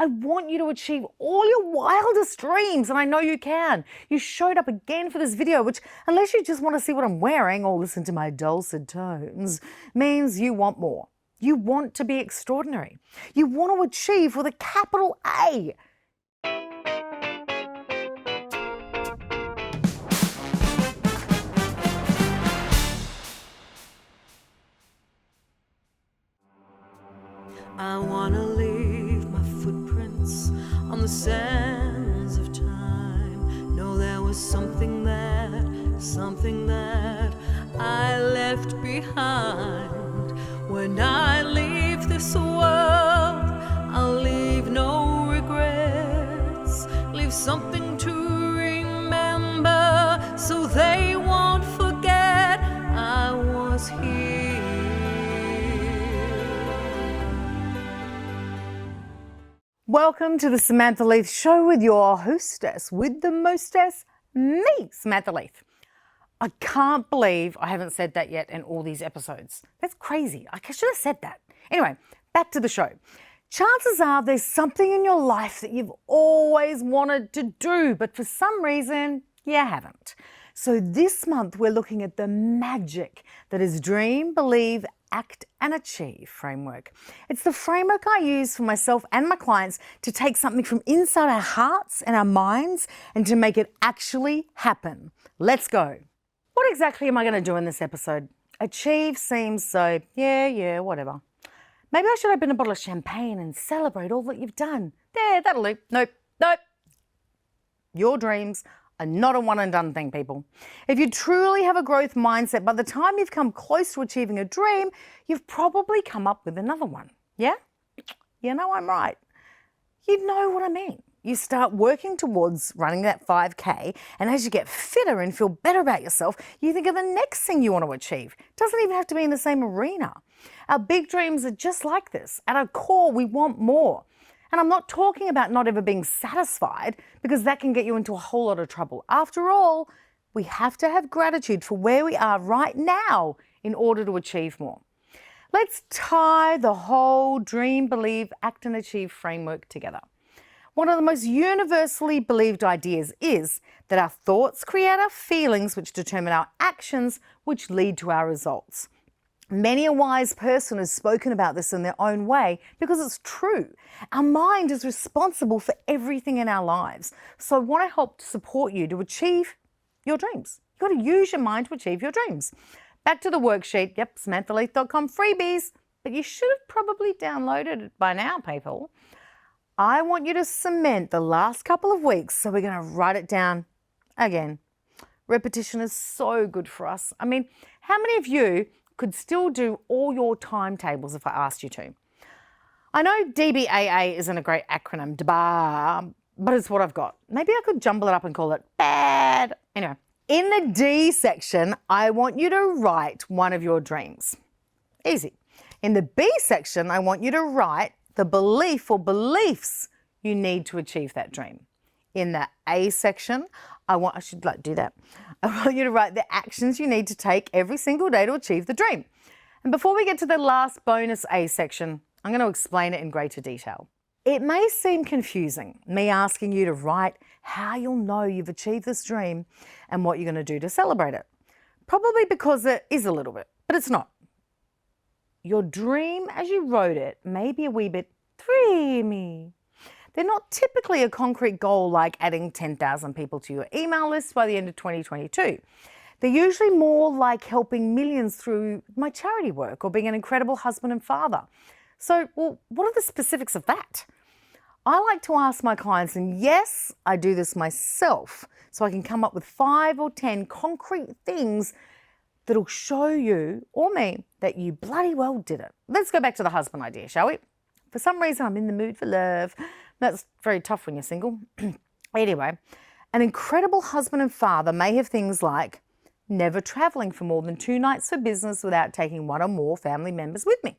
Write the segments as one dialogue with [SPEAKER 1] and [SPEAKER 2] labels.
[SPEAKER 1] I want you to achieve all your wildest dreams, and I know you can. You showed up again for this video, which, unless you just want to see what I'm wearing or listen to my dulcet tones, means you want more. You want to be extraordinary. You want to achieve with a capital A.
[SPEAKER 2] I wanna leave my footprints on the sands of time. Know there was something that I left behind. When I leave this world, I'll leave no regrets. Leave something to remember so they won't forget I was here.
[SPEAKER 1] Welcome to the Samantha Leith Show with your hostess with the mostess, me, Samantha Leith. I can't believe I haven't said that yet in all these episodes. That's crazy. I should have said that. Anyway, back to the show. Chances are there's something in your life that you've always wanted to do, but for some reason you haven't. So this month we're looking at the magic that is Dream, Believe, Act and Achieve framework. It's the framework I use for myself and my clients to take something from inside our hearts and our minds and to make it actually happen. Let's go. What exactly am I going to do in this episode? Achieve seems so, yeah, whatever. Maybe I should open a bottle of champagne and celebrate all that you've done. There, that'll do. Nope. Your dreams are not a one and done thing, people. If you truly have a growth mindset, by the time you've come close to achieving a dream, you've probably come up with another one. Yeah? You know I'm right. You know what I mean. You start working towards running that 5K, and as you get fitter and feel better about yourself, you think of the next thing you want to achieve. It doesn't even have to be in the same arena. Our big dreams are just like this. At our core, we want more. And I'm not talking about not ever being satisfied, because that can get you into a whole lot of trouble. After all, we have to have gratitude for where we are right now in order to achieve more. Let's tie the whole Dream, Believe, Act and Achieve framework together. One of the most universally believed ideas is that our thoughts create our feelings, which determine our actions, which lead to our results. Many a wise person has spoken about this in their own way because it's true. Our mind is responsible for everything in our lives. So I want to help support you to achieve your dreams. You've got to use your mind to achieve your dreams. Back to the worksheet. Yep, SamanthaLeith.com freebies, but you should have probably downloaded it by now, people. I want you to cement the last couple of weeks, so we're going to write it down again. Repetition is so good for us. I mean, how many of you could still do all your timetables if I asked you to? I know dbaa isn't a great acronym, dbaa, but it's what I've got. Maybe I could jumble it up and call it BAD. Anyway, in the D section, I want you to write one of your dreams. Easy. In the B section, I want you to write the belief or beliefs you need to achieve that dream. In the A section, I want you to write the actions you need to take every single day to achieve the dream. And before we get to the last bonus A section, I'm going to explain it in greater detail. It may seem confusing, me asking you to write how you'll know you've achieved this dream and what you're going to do to celebrate it. Probably because it is a little bit, but it's not. Your dream as you wrote it may be a wee bit dreamy. They're not typically a concrete goal like adding 10,000 people to your email list by the end of 2022. They're usually more like helping millions through my charity work or being an incredible husband and father. So, well, what are the specifics of that? I like to ask my clients, and yes, I do this myself, so I can come up with 5 or 10 concrete things that'll show you or me that you bloody well did it. Let's go back to the husband idea, shall we? For some reason, I'm in the mood for love. That's very tough when you're single. Anyway, an incredible husband and father may have things like never traveling for more than 2 nights for business without taking 1 or more family members with me.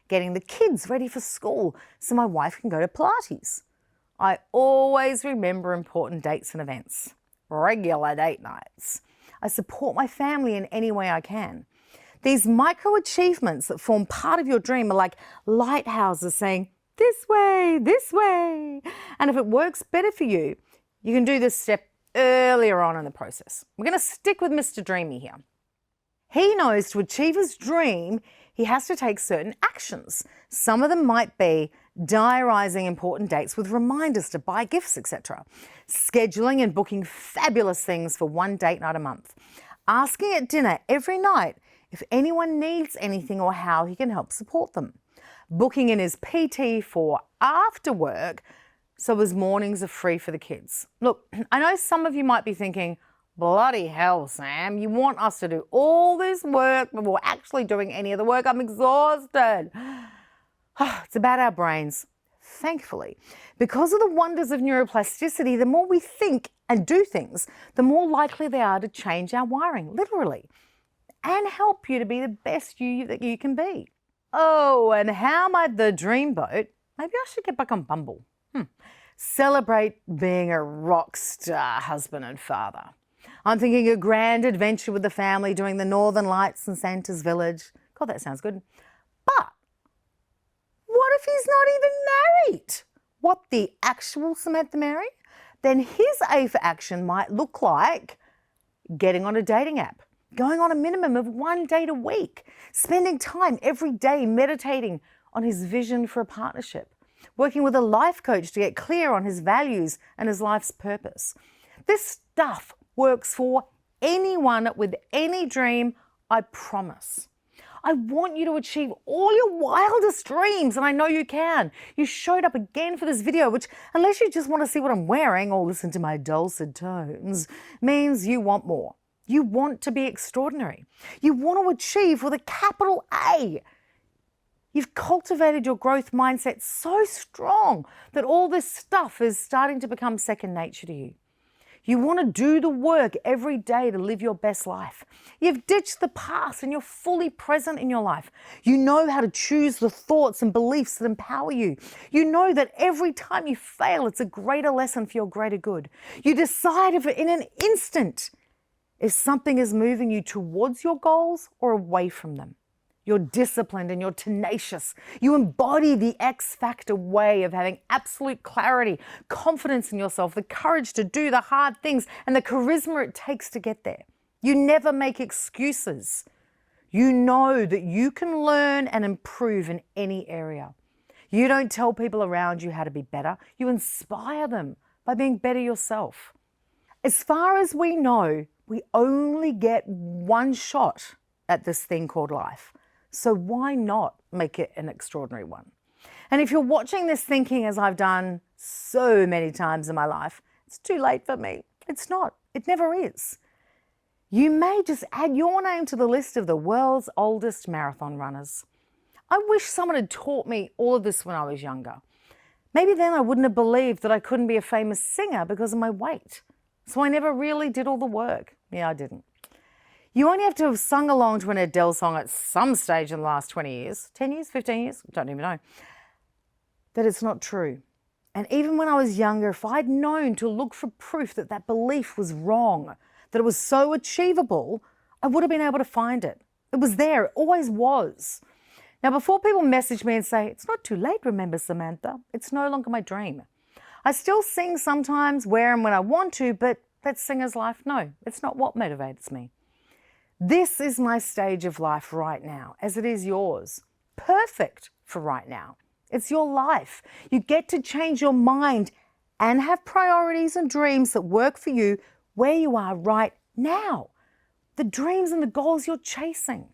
[SPEAKER 1] Getting the kids ready for school so my wife can go to Pilates. I always remember important dates and events. Regular date nights. I support my family in any way I can. These micro achievements that form part of your dream are like lighthouses saying, this way, this way. And if it works better for you, you can do this step earlier on in the process. We're going to stick with Mr. Dreamy here. He knows to achieve his dream, he has to take certain actions. Some of them might be diarising important dates with reminders to buy gifts, etc. Scheduling and booking fabulous things for one date night a month. Asking at dinner every night if anyone needs anything or how he can help support them. Booking in his PT for after work so his mornings are free for the kids. Look, I know some of you might be thinking, bloody hell, Sam, you want us to do all this work before actually doing any of the work? I'm exhausted. It's about our brains. Thankfully, because of the wonders of neuroplasticity, the more we think and do things, the more likely they are to change our wiring, literally, and help you to be the best you that you can be. Oh, and how might the dreamboat, maybe I should get back on Bumble, celebrate being a rock star husband and father. I'm thinking a grand adventure with the family doing the Northern Lights in Santa's village. God, that sounds good. But what if he's not even married? What, the actual Samantha Mary? Then his A for action might look like getting on a dating app, going on a minimum of one date a week, spending time every day meditating on his vision for a partnership, working with a life coach to get clear on his values and his life's purpose. This stuff works for anyone with any dream, I promise. I want you to achieve all your wildest dreams, and I know you can. You showed up again for this video, which, unless you just want to see what I'm wearing or listen to my dulcet tones, means you want more. You want to be extraordinary. You want to achieve with a capital A. You've cultivated your growth mindset so strong that all this stuff is starting to become second nature to you. You want to do the work every day to live your best life. You've ditched the past and you're fully present in your life. You know how to choose the thoughts and beliefs that empower you. You know that every time you fail, it's a greater lesson for your greater good. You decide if in an instant if something is moving you towards your goals or away from them. You're disciplined and you're tenacious. You embody the X factor way of having absolute clarity, confidence in yourself, the courage to do the hard things, and the charisma it takes to get there. You never make excuses. You know that you can learn and improve in any area. You don't tell people around you how to be better. You inspire them by being better yourself. As far as we know, we only get one shot at this thing called life. So why not make it an extraordinary one? And if you're watching this thinking, as I've done so many times in my life, it's too late for me. It's not. It never is. You may just add your name to the list of the world's oldest marathon runners. I wish someone had taught me all of this when I was younger. Maybe then I wouldn't have believed that I couldn't be a famous singer because of my weight. So I never really did all the work. Yeah, I didn't. You only have to have sung along to an Adele song at some stage in the last 20 years, 10 years, 15 years, don't even know, that it's not true. And even when I was younger, if I'd known to look for proof that that belief was wrong, that it was so achievable, I would have been able to find it. It was there, it always was. Now, before people message me and say, it's not too late, remember, Samantha, it's no longer my dream. I still sing sometimes, where and when I want to, but that's singer's life. No, it's not what motivates me. This is my stage of life right now, as it is yours. Perfect for right now. It's your life. You get to change your mind and have priorities and dreams that work for you where you are right now. The dreams and the goals you're chasing.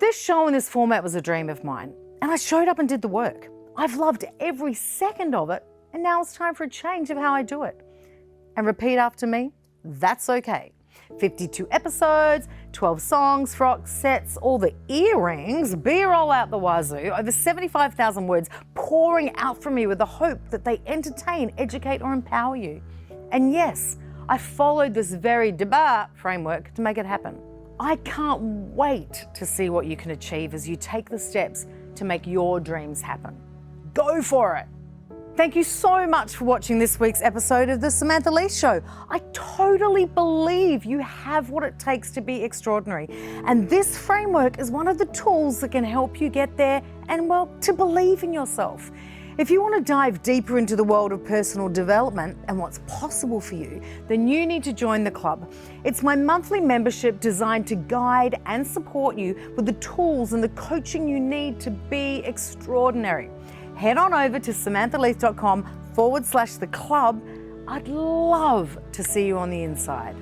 [SPEAKER 1] This show in this format was a dream of mine, and I showed up and did the work. I've loved every second of it, and now it's time for a change of how I do it. And repeat after me, that's okay. 52 episodes, 12 songs, frocks, sets, all the earrings, B-roll out the wazoo, over 75,000 words pouring out from me with the hope that they entertain, educate, or empower you. And yes, I followed this very dbaa framework to make it happen. I can't wait to see what you can achieve as you take the steps to make your dreams happen. Go for it. Thank you so much for watching this week's episode of the Samantha Leith Show. I totally believe you have what it takes to be extraordinary. And this framework is one of the tools that can help you get there and, well, to believe in yourself. If you want to dive deeper into the world of personal development and what's possible for you, then you need to join the club. It's my monthly membership designed to guide and support you with the tools and the coaching you need to be extraordinary. Head on over to samanthaleith.com/the club. I'd love to see you on the inside.